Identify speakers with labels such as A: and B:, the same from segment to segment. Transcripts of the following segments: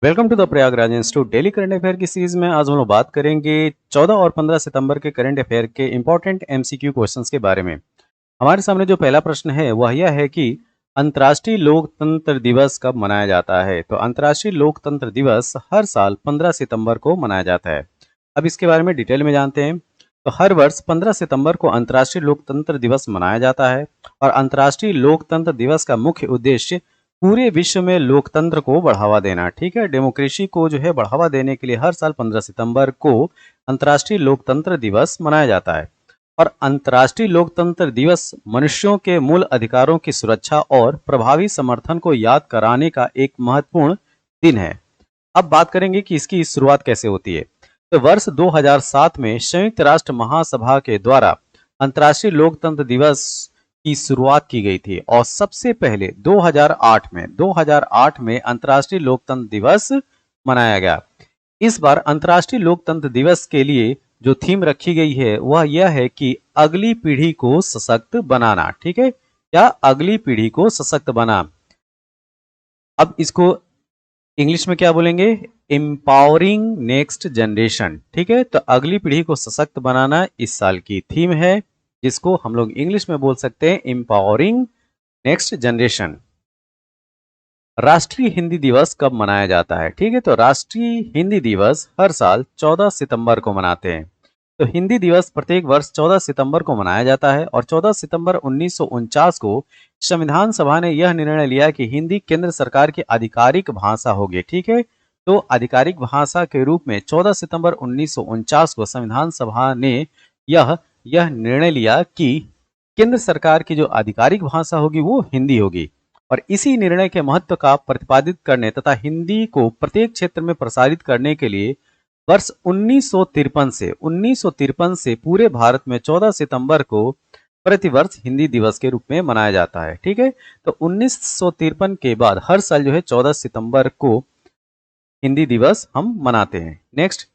A: Welcome to the Prayagraj institute daily current affair की series में आज हम लोग बात करेंगे 14 और 15 सितंबर के करंट अफेयर के इंपॉर्टेंट एमसीक्यू क्वेश्चंस के बारे में। हमारे सामने जो पहला प्रश्न है वह यह है कि अंतर्राष्ट्रीय लोकतंत्र दिवस कब मनाया जाता है। तो अंतर्राष्ट्रीय लोकतंत्र दिवस हर साल 15 सितंबर को मनाया जाता है। अब इसके बारे में डिटेल में जानते हैं। तो हर वर्ष 15 सितंबर को अंतर्राष्ट्रीय लोकतंत्र दिवस मनाया जाता है और अंतर्राष्ट्रीय लोकतंत्र दिवस का मुख्य उद्देश्य पूरे विश्व में लोकतंत्र को बढ़ावा देना, ठीक है, डेमोक्रेसी को जो है बढ़ावा देने के लिए हर साल 15 सितंबर को अंतर्राष्ट्रीय लोकतंत्र दिवस मनाया जाता है। और अंतर्राष्ट्रीय लोकतंत्र दिवस मनुष्यों के मूल अधिकारों की सुरक्षा और प्रभावी समर्थन को याद कराने का एक महत्वपूर्ण दिन है। अब बात करेंगे कि इसकी शुरुआत कैसे होती है। तो वर्ष 2007 में संयुक्त राष्ट्र महासभा के द्वारा अंतर्राष्ट्रीय लोकतंत्र दिवस की शुरुआत की गई थी और सबसे पहले 2008 में अंतर्राष्ट्रीय लोकतंत्र दिवस मनाया गया। इस बार अंतर्राष्ट्रीय लोकतंत्र दिवस के लिए जो थीम रखी गई है वह यह है कि अगली पीढ़ी को सशक्त बनाना, ठीक है, या अगली पीढ़ी को सशक्त बना। अब इसको इंग्लिश में क्या बोलेंगे? एम्पावरिंग नेक्स्ट जनरेशन, ठीक है। तो अगली पीढ़ी को सशक्त बनाना इस साल की थीम है, जिसको हम लोग इंग्लिश में बोल सकते हैं एम्पावरिंग नेक्स्ट जनरेशन। राष्ट्रीय हिंदी दिवस कब मनाया जाता है? ठीक है, तो राष्ट्रीय हिंदी दिवस हर साल 14 सितंबर को मनाते हैं। तो हिंदी दिवस प्रत्येक वर्ष 14 सितंबर को मनाया जाता है और 14 सितंबर 1949 को संविधान सभा ने यह निर्णय लिया कि हिंदी केंद्र सरकार की आधिकारिक भाषा होगी, ठीक है। तो आधिकारिक भाषा के रूप में 14 सितंबर 1949 को संविधान सभा ने यह निर्णय लिया कि केंद्र सरकार की जो आधिकारिक भाषा होगी वो हिंदी होगी। और इसी निर्णय के महत्व का प्रतिपादित करने तथा हिंदी को प्रत्येक क्षेत्र में प्रसारित करने के लिए वर्ष 1953 से पूरे भारत में 14 सितंबर को प्रतिवर्ष हिंदी दिवस के रूप में मनाया जाता है, ठीक है। तो 1953 के बाद हर साल जो है 14 सितंबर को हिंदी दिवस हम मनाते हैं। नेक्स्ट,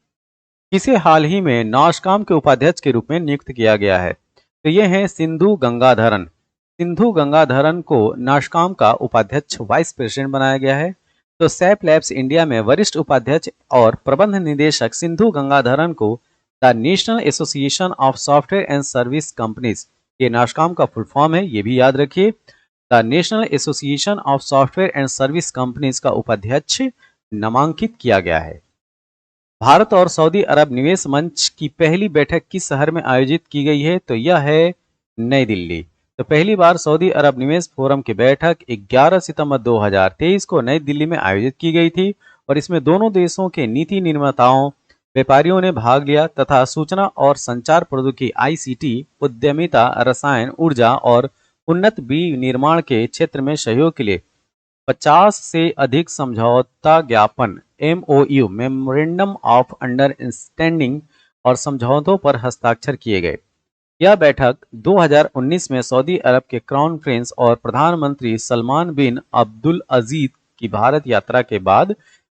A: किसे हाल ही में नाशकाम के उपाध्यक्ष के रूप में नियुक्त किया गया है? तो ये हैं सिंधु गंगाधरन। सिंधु गंगाधरन को नाशकाम का उपाध्यक्ष वाइस प्रेसिडेंट बनाया गया है। तो सैप लैब्स इंडिया में वरिष्ठ उपाध्यक्ष और प्रबंध निदेशक सिंधु गंगाधरन को the national association of software and service companies, ये नाशकाम का फुल फॉर्म है, ये भी याद रखिए। The national association of software and service companies का उपाध्यक्ष नामांकित किया गया है। भारत और सऊदी अरब निवेश मंच की पहली बैठक किस शहर में आयोजित की गई है? तो यह है नई दिल्ली। तो पहली बार सऊदी अरब निवेश फोरम की बैठक 11 सितंबर 2023 को नई दिल्ली में आयोजित की गई थी और इसमें दोनों देशों के नीति निर्माताओं, व्यापारियों ने भाग लिया तथा सूचना और संचार प्रौद्योगिकी आईसीटी, उद्यमिता, रसायन, ऊर्जा और उन्नत विनिर्माण के क्षेत्र में सहयोग के लिए 50 से अधिक समझौता ज्ञापन एमओयू, मेमोरेंडम ऑफ अंडरस्टैंडिंग और समझौतों पर हस्ताक्षर किए गए। यह बैठक 2019 में सऊदी अरब के क्राउन प्रिंस और प्रधानमंत्री सलमान बिन अब्दुल अजीज की भारत यात्रा के बाद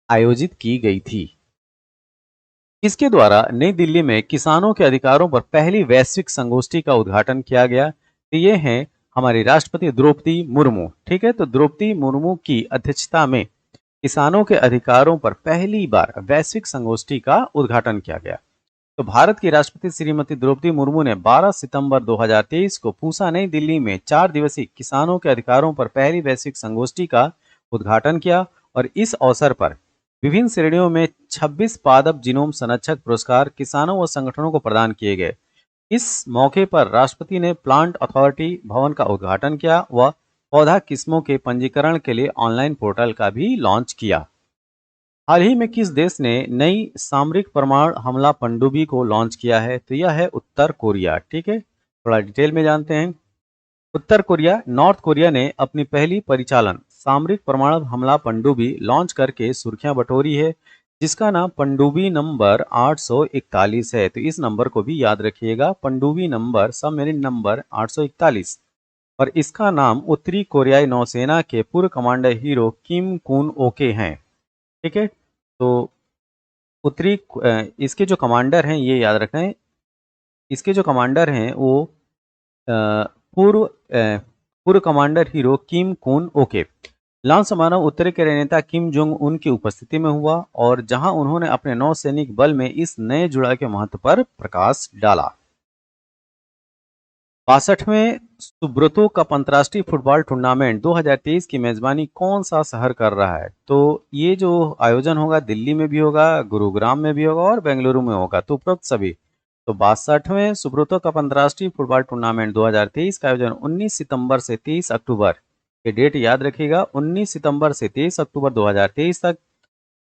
A: आयोजित की गई थी। इसके द्वारा नई दिल्ली में किसानों के अधिकारों पर पहली वैश्विक संगोष्ठी का उद्घाटन किया गया। तो ये हैं हमारी राष्ट्रपति द्रौपदी मुर्मू, ठीक है। तो द्रौपदी मुर्मू की अध्यक्षता में किसानों के अधिकारों पर पहली बार वैश्विक संगोष्ठी का उद्घाटन किया गया। तो भारत की राष्ट्रपति श्रीमती द्रौपदी मुर्मू ने 12 सितंबर 2023 को पूसा नई दिल्ली में 4 दिवसीय किसानों के अधिकारों पर पहली वैश्विक संगोष्ठी का उद्घाटन किया और इस अवसर पर विभिन्न श्रेणियों में 26 पादप जीनोम संरक्षक पुरस्कार किसानों व संगठनों को प्रदान किए गए। इस मौके पर राष्ट्रपति ने प्लांट अथॉरिटी भवन का उद्घाटन किया व पौधा किस्मों के पंजीकरण के लिए ऑनलाइन पोर्टल का भी लॉन्च किया। हाल ही में किस देश ने नई सामरिक परमाणु हमला पनडुब्बी को लॉन्च किया है? तो यह है उत्तर कोरिया, ठीक है। थोड़ा डिटेल में जानते हैं। उत्तर कोरिया, नॉर्थ कोरिया ने अपनी पहली परिचालन सामरिक परमाणु हमला पनडुब्बी लॉन्च करके सुर्खियां बटोरी है, जिसका नाम पनडुब्बी नंबर 841 है। तो इस नंबर को भी याद रखिएगा, पनडुब्बी नंबर, सबमरीन नंबर 841। और इसका नाम उत्तरी कोरियाई नौसेना के पूर्व कमांडर हीरो किम कुन ओके हैं, ठीक है। तो इसके जो कमांडर हैं ये याद रखें, इसके जो कमांडर हैं वो पूर्व पूर्व कमांडर हीरो किम कुन ओके। लॉन्च समारोह उत्तरी कोरिया नेता किम जोंग उन की उपस्थिति में हुआ और जहां उन्होंने अपने नौसैनिक बल में इस नए जुड़ाव के महत्व पर प्रकाश डाला। 62वें सुब्रतो कप अंतर्राष्ट्रीय फुटबॉल टूर्नामेंट 2023 की मेजबानी कौन सा शहर कर रहा है? तो ये जो आयोजन होगा दिल्ली में भी होगा, गुरुग्राम में भी होगा और बेंगलुरु में होगा, तो उपरोक्त सभी। तो 62वें सुब्रतो कप अंतर्राष्ट्रीय फुटबॉल टूर्नामेंट 2023 का आयोजन 19 सितंबर से 30 अक्टूबर, ये डेट याद रखिएगा, 19 सितंबर से 30 अक्टूबर 2023 तक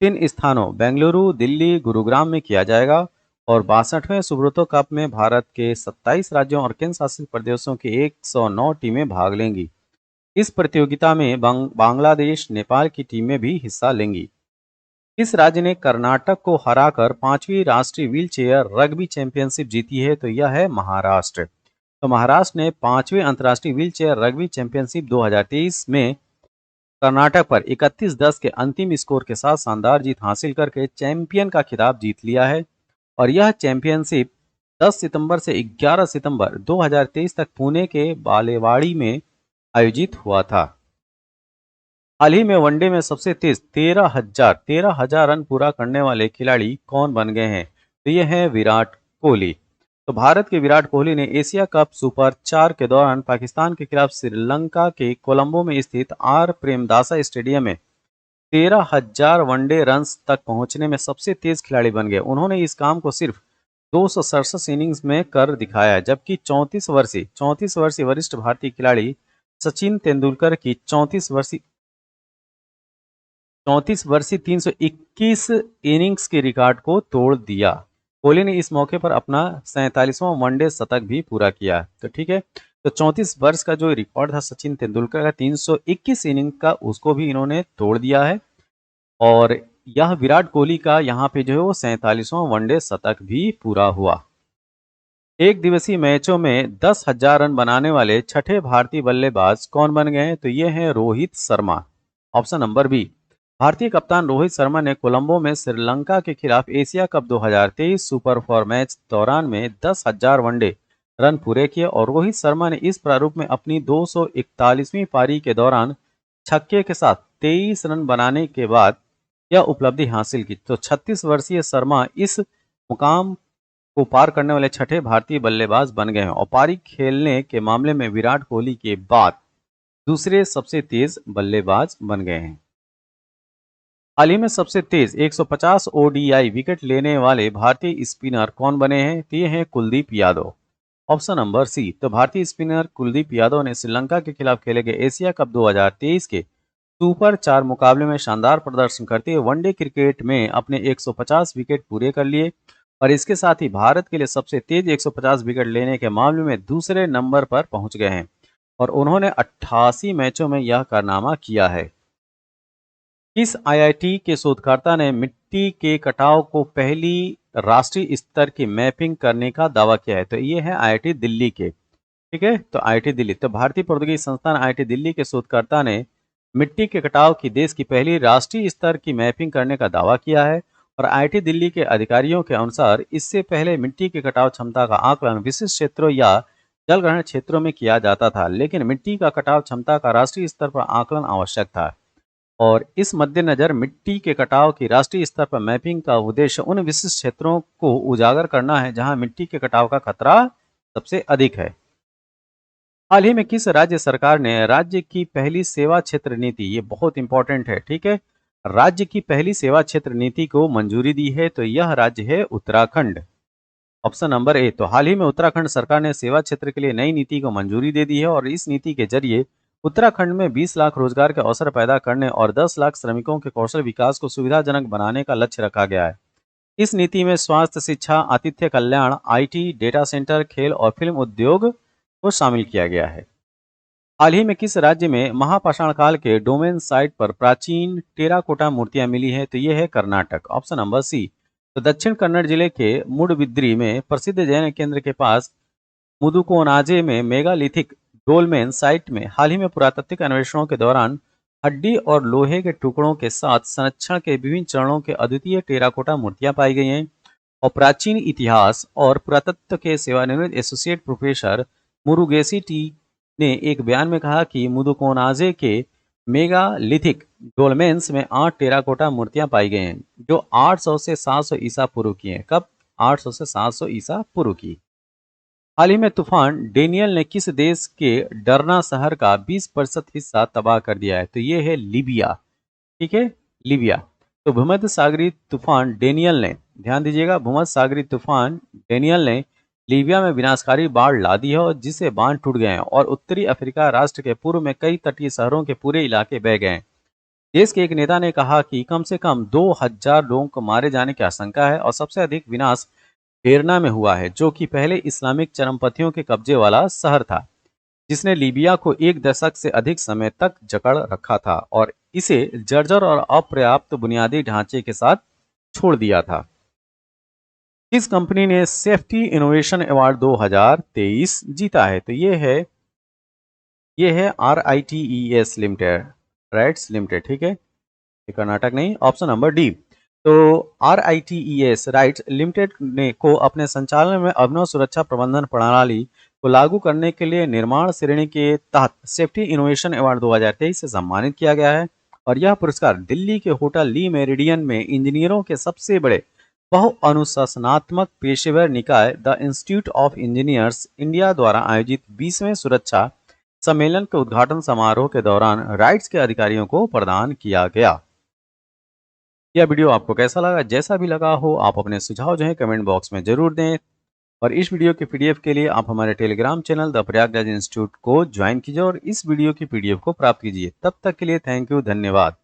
A: 3 स्थानों बेंगलुरु, दिल्ली, गुरुग्राम में किया जाएगा। और 62वें सुब्रतो कप में भारत के 27 राज्यों और केंद्र शासित प्रदेशों की 109 टीमें भाग लेंगी। इस प्रतियोगिता में बांग्लादेश, नेपाल की टीमें भी हिस्सा लेंगी। इस राज्य ने कर्नाटक को हराकर 5वीं राष्ट्रीय व्हीलचेयर रग्बी चैंपियनशिप जीती है? तो यह है महाराष्ट्र। तो महाराष्ट्र ने 5वीं अंतर्राष्ट्रीय व्हीलचेयर रग्बी चैंपियनशिप 2023 में कर्नाटक पर 31-10 के अंतिम स्कोर के साथ शानदार जीत हासिल करके चैंपियन का खिताब जीत लिया है। और यह चैंपियनशिप 10 सितंबर से 11 सितंबर 2023 तक पुणे के बालेवाड़ी में आयोजित हुआ था। हाल ही में वनडे में सबसे तेज 13,000 रन पूरा करने वाले खिलाड़ी कौन बन गए हैं? तो ये हैं विराट कोहली। तो भारत के विराट कोहली ने एशिया कप सुपर 4 के दौरान पाकिस्तान के खिलाफ श्रीलंका के कोलंबो में स्थित आर प्रेमदासा स्टेडियम में 13,000 वनडे रन्स तक पहुंचने में सबसे तेज खिलाड़ी बन गए। उन्होंने इस काम को सिर्फ 267 इनिंग्स में कर दिखाया है, जबकि 34 वर्षीय वरिष्ठ भारतीय खिलाड़ी सचिन तेंदुलकर की 34 वर्षीय 321 इनिंग्स के रिकॉर्ड को तोड़ दिया। कोहली ने इस मौके पर अपना 47वां वनडे शतक भी पूरा किया। तो ठीक है, तो 34 वर्ष का जो रिकॉर्ड था सचिन तेंदुलकर का 321 इनिंग का, उसको भी इन्होंने तोड़ दिया है। और यह विराट कोहली का यहाँ पे जो है वो 47वां वनडे शतक भी पूरा हुआ। एक दिवसीय मैचों में 10,000 रन बनाने वाले छठे भारतीय बल्लेबाज कौन बन गए हैं? तो ये हैं Rohit Sharma. Option number B. भारतीय कप्तान रोहित शर्मा ने कोलंबो में श्रीलंका के खिलाफ एशिया कप 2023 सुपर 4 मैच दौरान में 10,000 वनडे रन पूरे किए और रोहित शर्मा ने इस प्रारूप में अपनी 241वीं पारी के दौरान छक्के के साथ 23 रन बनाने के बाद यह उपलब्धि हासिल की। तो 36 वर्षीय शर्मा इस मुकाम को पार करने वाले छठे भारतीय बल्लेबाज बन गए हैं और पारी खेलने के मामले में विराट कोहली के बाद दूसरे सबसे तेज बल्लेबाज बन गए हैं। हाल ही में सबसे तेज 150 ओडीआई विकेट लेने वाले भारतीय स्पिनर कौन बने हैं? तो ये हैं Kuldeep Yadav. Option number C. तो भारतीय स्पिनर कुलदीप यादव ने श्रीलंका के खिलाफ खेले गए एशिया कप 2023 के सुपर 4 मुकाबले में शानदार प्रदर्शन करते हुए वनडे क्रिकेट में अपने 150 विकेट पूरे कर लिए और इसके साथ ही भारत के लिए सबसे तेज 150 विकेट लेने के मामले में दूसरे नंबर पर पहुंच गए हैं और उन्होंने 88 मैचों में यह कारनामा किया है। किस आईआईटी के शोधकर्ता ने मिट्टी के कटाव को पहली राष्ट्रीय स्तर की मैपिंग करने का दावा किया है? तो ये है आईआईटी दिल्ली के। ठीक है, तो आईआईटी दिल्ली। तो भारतीय प्रौद्योगिकी संस्थान आईआईटी दिल्ली के शोधकर्ता ने मिट्टी के कटाव की देश की पहली राष्ट्रीय स्तर की मैपिंग करने का दावा किया है और आईआईटी दिल्ली के अधिकारियों के अनुसार इससे पहले मिट्टी के कटाव क्षमता का आकलन विशिष्ट क्षेत्रों या जलग्रहण क्षेत्रों में किया जाता था, लेकिन मिट्टी का कटाव क्षमता का राष्ट्रीय स्तर पर आकलन आवश्यक था। और इस मद्देनजर मिट्टी के कटाव की राष्ट्रीय स्तर पर मैपिंग का उद्देश्य उन विशिष्ट क्षेत्रों को उजागर करना है जहां मिट्टी के कटाव का खतरा सबसे अधिक है। हाल ही में किस राज्य सरकार ने राज्य की पहली सेवा क्षेत्र नीति, ये बहुत इंपॉर्टेंट है, ठीक है, राज्य की पहली सेवा क्षेत्र नीति को मंजूरी दी है? तो यह राज्य है उत्तराखंड। Option number A. तो हाल ही में उत्तराखंड सरकार ने सेवा क्षेत्र के लिए नई नीति को मंजूरी दे दी है और इस नीति के जरिए उत्तराखंड में 20 लाख रोजगार के अवसर पैदा करने और 10 लाख श्रमिकों के कौशल विकास को सुविधाजनक बनाने का लक्ष्य रखा गया है। इस नीति में स्वास्थ्य, शिक्षा, आतिथ्य कल्याण, आईटी, डेटा सेंटर, खेल और फिल्म उद्योग को शामिल किया गया है। हाल ही में किस राज्य में महापाषाण काल के डोमेन साइट पर प्राचीन टेराकोटा मूर्तियां मिली हैं? तो ये है कर्नाटक। Option number C. तो दक्षिण कन्नड़ जिले के मुडबिद्री में प्रसिद्ध जैन केंद्र के पास मुदुकोनाजे में मेगालिथिक डोलमेन साइट में हाल ही में पुरातात्विक अन्वेषणों के दौरान हड्डी और लोहे के टुकड़ों के साथ संरक्षण के विभिन्न चरणों के अद्वितीय टेराकोटा मूर्तियां पाई गई हैं और प्राचीन इतिहास और पुरातत्व के सेवानिवृत्त एसोसिएट प्रोफेसर मुरुगेसी टी ने एक बयान में कहा कि मुदुकोनाजे के मेगालिथिक डोलमेन्स में 8 टेराकोटा मूर्तियां पाई गई हैं जो 800 से 700 ईसा पूर्व की हैं। कब? 800 से 700 ईसा पूर्व की। हाल ही में तूफान डेनियल ने किस देश के डरना शहर का 20% हिस्सा तबाह कर दिया है? तो ये है लीबिया। ठीक है, लीबिया। तो भूमध्य सागरीय तूफान डेनियल ने, ध्यान दीजिएगा, भूमध्य सागरीय तूफान डेनियल ने लीबिया में विनाशकारी बाढ़ ला दी है और जिससे बांध टूट गए हैं और उत्तरी अफ्रीका राष्ट्र के पूर्व में कई तटीय शहरों के पूरे इलाके बह गए हैं। देश के एक नेता ने कहा कि कम से कम 2000 लोगों को मारे जाने की आशंका है और सबसे अधिक विनाश डेरना में हुआ है, जो कि पहले इस्लामिक चरमपंथियों के कब्जे वाला शहर था, जिसने लीबिया को एक दशक से अधिक समय तक जकड़ रखा था और इसे जर्जर और अपर्याप्त बुनियादी ढांचे के साथ छोड़ दिया था। किस कंपनी ने सेफ्टी इनोवेशन अवार्ड 2023 जीता है? तो ये है RITES लिमिटेड, राइट्स लिमिटेड। ठीक है, ये कर्नाटक नहीं। Option number D. तो RITES राइट्स लिमिटेड ने को अपने संचालन में अभिनव सुरक्षा प्रबंधन प्रणाली को लागू करने के लिए निर्माण श्रेणी के तहत सेफ्टी इनोवेशन अवार्ड 2023 से सम्मानित किया गया है और यह पुरस्कार दिल्ली के होटल ली मेरिडियन में इंजीनियरों के सबसे बड़े बहु-अनुशासनात्मक पेशेवर निकाय the institute of engineers India द्वारा आयोजित 20वें सुरक्षा सम्मेलन के उद्घाटन समारोह के दौरान राइट्स के अधिकारियों को प्रदान किया गया। यह वीडियो आपको कैसा लगा? जैसा भी लगा हो आप अपने सुझाव जो है कमेंट बॉक्स में जरूर दें और इस वीडियो के पीडीएफ के लिए आप हमारे Telegram channel the Prayagraj institute को ज्वाइन कीजिए और इस वीडियो की पीडीएफ को प्राप्त कीजिए। तब तक के लिए थैंक यू, धन्यवाद।